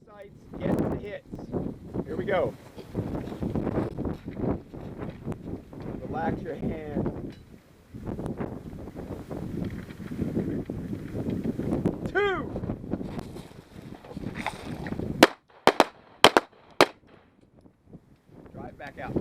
sights, get the hits. Here we go. Relax your hand. 2. Drive back out.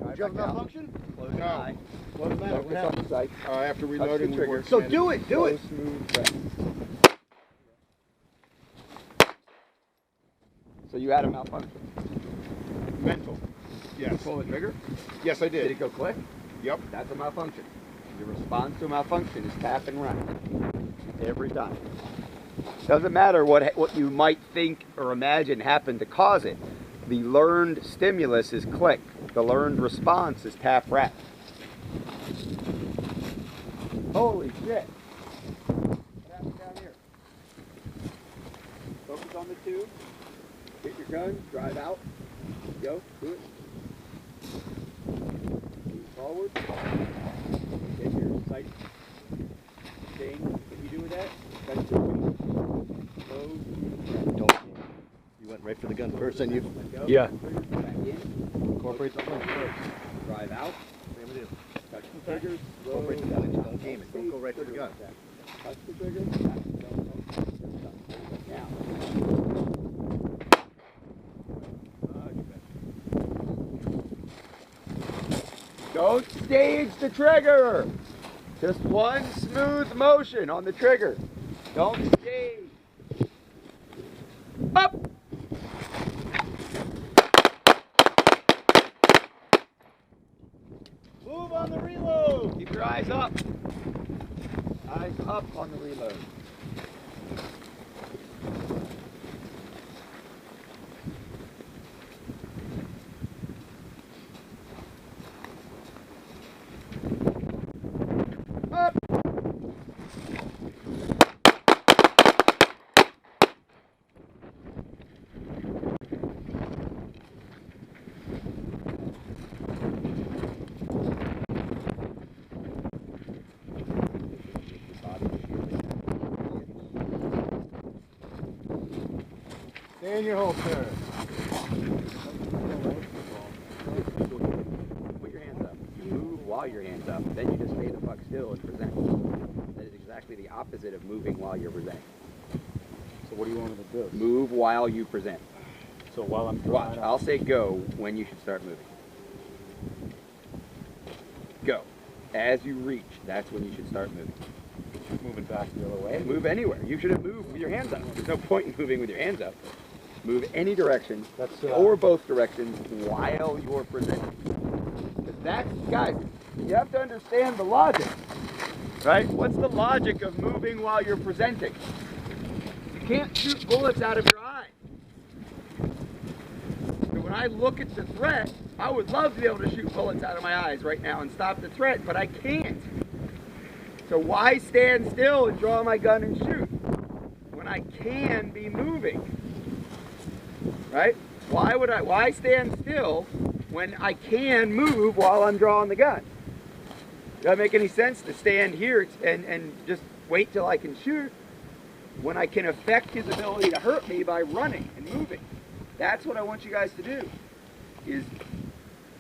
Drive back out. Malfunction? Close your eye. What's the matter? Focus on the sight. After reloading, the trigger. So do it, do it. Smooth press. So you had a malfunction. Mental. Yes. You pull the trigger? Yes, I Did did. it go click? Yep. That's a malfunction. Your response to a malfunction is tap and run. Every time. Doesn't matter what you might think or imagine happened to cause it. The learned stimulus is click. The learned response is tap rap. Holy shit. What happened down here? Focus on the tube. Hit your gun. Drive out. Go. Do it. Move forward. Get your sight. Thing. What you do with that? That's your close. Don't. You went right for the gun first, and you. Yeah. Incorporate the gun first. Drive out. Touch the triggers. Incorporate the gun and don't game it. Don't go right for the gun. Touch the trigger. Now. Don't stage the trigger. Just one smooth motion on the trigger. Don't stage. Up. Move on the reload. Keep your eyes up. Eyes up on the reload. Up. Stay in your holster. Put your hands up. You move while your hands up. Then you just stay the fuck still and present. That is exactly the opposite of moving while you're presenting. So what do you want me to do? Move while you present. So while I'm Watch. drawing I'll say go when you should start moving. Go. As you reach, that's when you should start moving. moving back the other way. Move anywhere. You shouldn't move with your hands up. There's no point in moving with your hands up. Move any direction, That's or both directions, while you're presenting. That's, guys, you have to understand the logic, right? What's the logic of moving while you're presenting? You can't shoot bullets out of your eye. So when I look at the threat, I would love to be able to shoot bullets out of my eyes right now and stop the threat, but I can't. So why stand still and draw my gun and shoot when I can be moving? Right? Why stand still when I can move while I'm drawing the gun? Does that make any sense to stand here and just wait till I can shoot when I can affect his ability to hurt me by running and moving? That's what I want you guys to do, is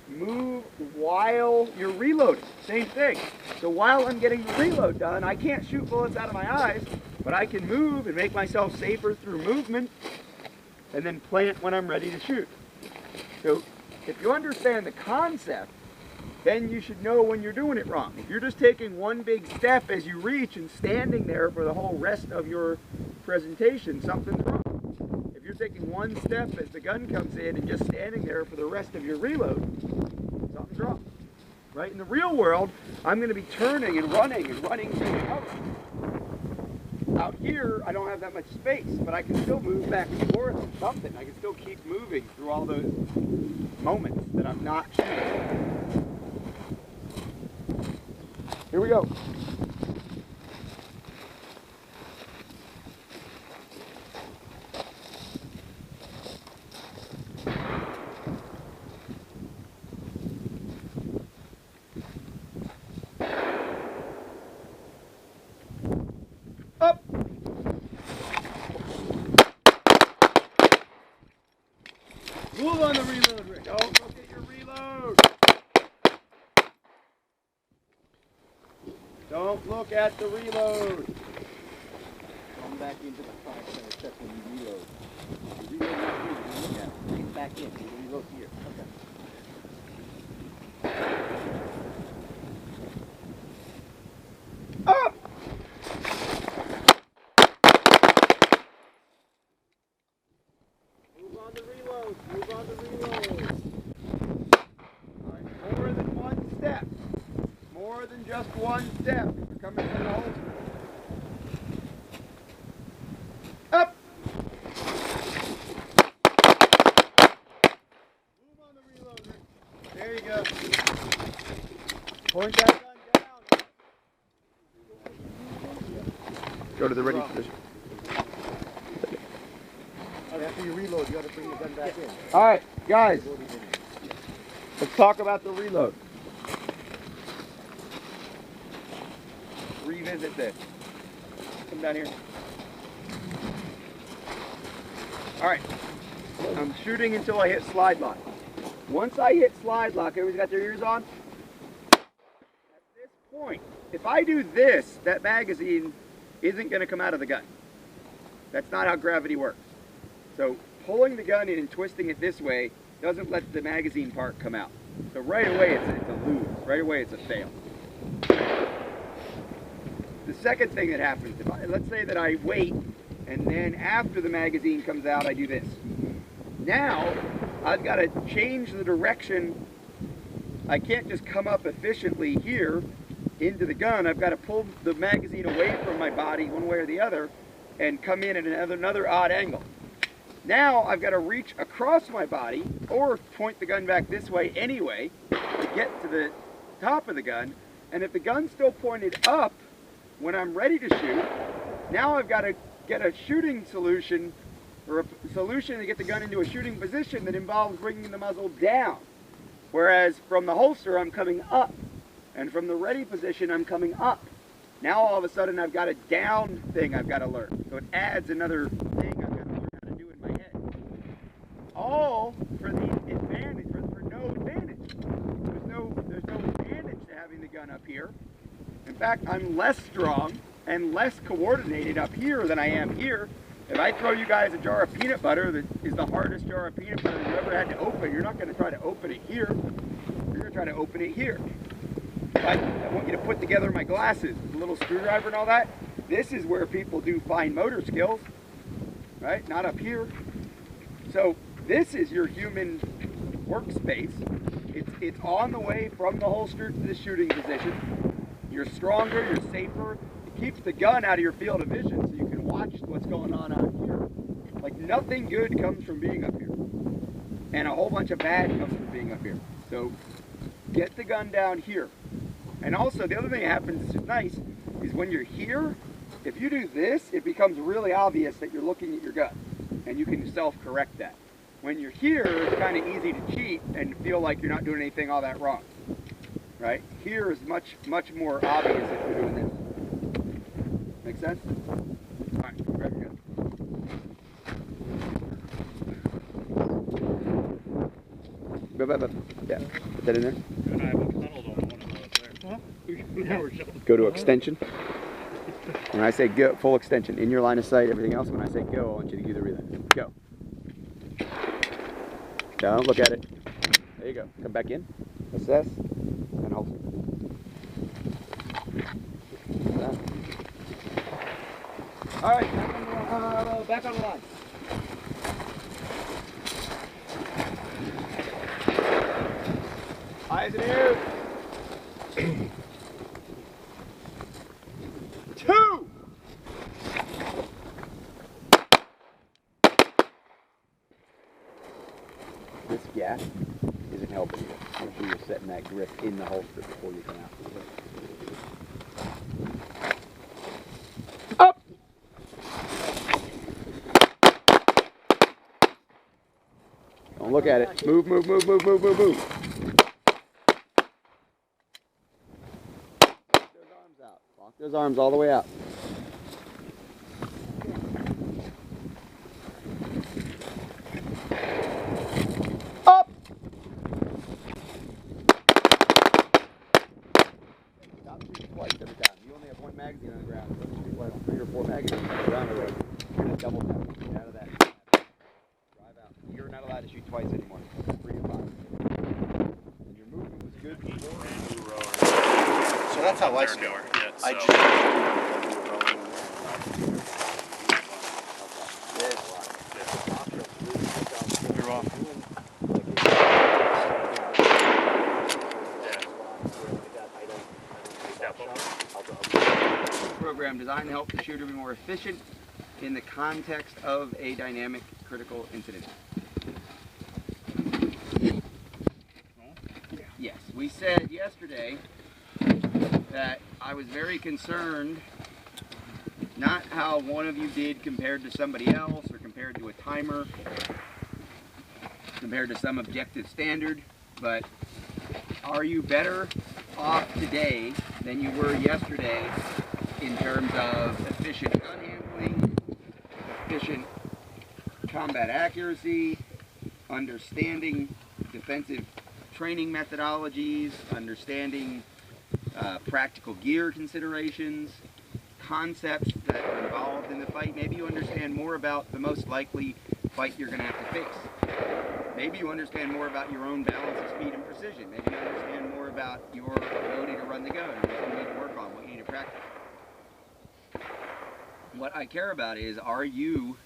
move while you're reloading. Same thing. So while I'm getting the reload done, I can't shoot bullets out of my eyes, but I can move and make myself safer through movement and then plant when I'm ready to shoot. So if you understand the concept, then you should know when you're doing it wrong. If you're just taking one big step as you reach and standing there for the whole rest of your presentation, something's wrong. If you're taking one step as the gun comes in and just standing there for the rest of your reload, something's wrong. Right? In the real world, I'm going to be turning and running through the cover. Out here, I don't have that much space, but I can still move back and forth or something. I can still keep moving through all those moments that I'm not shooting. Here we go. Up. Don't look at the reload. Come back into the fire center check when you reload. You reload right here, you look at it. Bring it back in. You reload here. Okay. Up! Move on the reload. Move on the reload. All right, more than one step. More than just one step. You're coming from the holster. Up! Move on the reload. There you go. Point that gun down. Go to the ready position. After you reload, you got to bring the gun back in. All right, guys. Let's talk about the reload. Revisit this. Come down here. All right. I'm shooting until I hit slide lock. Once I hit slide lock, everybody's got their ears on? At this point, if I do this, that magazine isn't going to come out of the gun. That's not how gravity works. So pulling the gun in and twisting it this way doesn't let the magazine part come out. So right away it's a lose. Right away it's a fail. The second thing that happens, let's say that I wait and then after the magazine comes out I do this. Now I've got to change the direction. I can't just come up efficiently here into the gun. I've got to pull the magazine away from my body one way or the other and come in at another odd angle. Now I've got to reach across my body or point the gun back this way anyway to get to the top of the gun. And if the gun's still pointed up when I'm ready to shoot, now I've got to get a shooting solution or a solution to get the gun into a shooting position that involves bringing the muzzle down. Whereas from the holster I'm coming up and from the ready position I'm coming up. Now all of a sudden I've got a down thing I've got to learn. So it adds another thing I've got to learn how to do in my head. All for the advantage, for no advantage. There's no advantage to having the gun up here. In fact, I'm less strong and less coordinated up here than I am here. If I throw you guys a jar of peanut butter that is the hardest jar of peanut butter you ever had to open, you're not going to try to open it here. You're going to try to open it here. I want you to put together my glasses with a little screwdriver and all that. This is where people do fine motor skills, right? Not up here. So this is your human workspace. It's on the way from the holster to the shooting position. You're stronger, you're safer. It keeps the gun out of your field of vision so you can watch what's going on out here. Like nothing good comes from being up here. And a whole bunch of bad comes from being up here. So get the gun down here. And also the other thing that happens that's nice is when you're here, if you do this, it becomes really obvious that you're looking at your gun. And you can self-correct that. When you're here, it's kind of easy to cheat and feel like you're not doing anything all that wrong. Right? Here is much more obvious if you're doing this. Make sense? All right, grab your gun. Yeah, put that in there. And I have a tunnel on one of those there. Huh? Go to extension. When I say go, full extension, in your line of sight, everything else. When I say go, I want you to do the relay. Go. Don't look at it. There you go. Come back in. Assess. And hold. All right. Back on the line. Eyes and ears. 2. This gap isn't helping you. Make sure you're setting that grip in the holster before you come out. Up! Don't look at it. Move, move, move, move, move, move, move. Lock those arms out. Lock those arms all the way out. Up! Stop shooting twice every time. magazine on the ground. Some shoot like 3 or 4 magazines on the ground already. You're gonna double tap. Get out of that. Drive out. You're not allowed to shoot twice anymore. 3 to 5. And your movement was good before. So that's how I They're start. newer. Yeah, I so- just You're off. Program designed to help the shooter be more efficient in the context of a dynamic critical incident. Yes, we said yesterday that I was very concerned not how one of you did compared to somebody else or compared to a timer, compared to some objective standard, but are you better off today than you were yesterday in terms of efficient gun handling, efficient combat accuracy, understanding defensive training methodologies, understanding practical gear considerations, concepts that are involved in the fight? Maybe you understand more about the most likely fight you're going to have to face. Maybe you understand more about your own balance of speed and precision. Maybe you understand more about your ability to run the gun, what you need to work on, what you need to practice. What I care about is, are you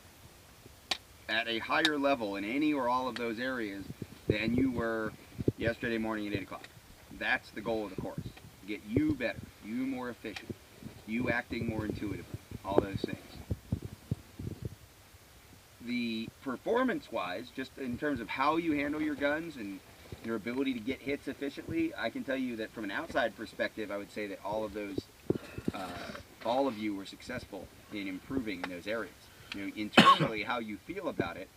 at a higher level in any or all of those areas than you were yesterday morning at 8 o'clock? That's the goal of the course. Get you better, you more efficient, you acting more intuitively, all those things. The performance-wise, just in terms of how you handle your guns and your ability to get hits efficiently, I can tell you that from an outside perspective, I would say that all of those, all of you were successful in improving in those areas. You know, internally, how you feel about it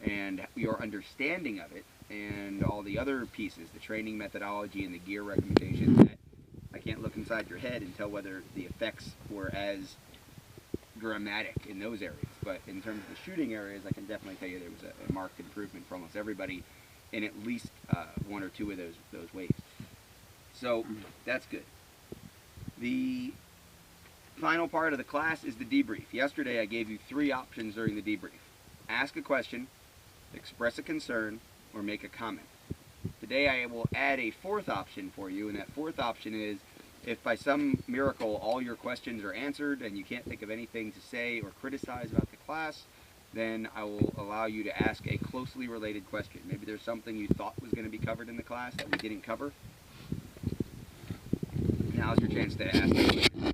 and your understanding of it and all the other pieces, the training methodology and the gear recommendations, that I can't look inside your head and tell whether the effects were as dramatic in those areas. But in terms of the shooting areas, I can definitely tell you there was a marked improvement for almost everybody in at least 1 or 2 of those ways. So that's good. The final part of the class is the debrief. Yesterday I gave you 3 options during the debrief. Ask a question, express a concern, or make a comment. Today I will add a 4th option for you, and that 4th option is, if by some miracle all your questions are answered and you can't think of anything to say or criticize about the class, then I will allow you to ask a closely related question. Maybe there's something you thought was going to be covered in the class that we didn't cover. Now's your chance to ask that question.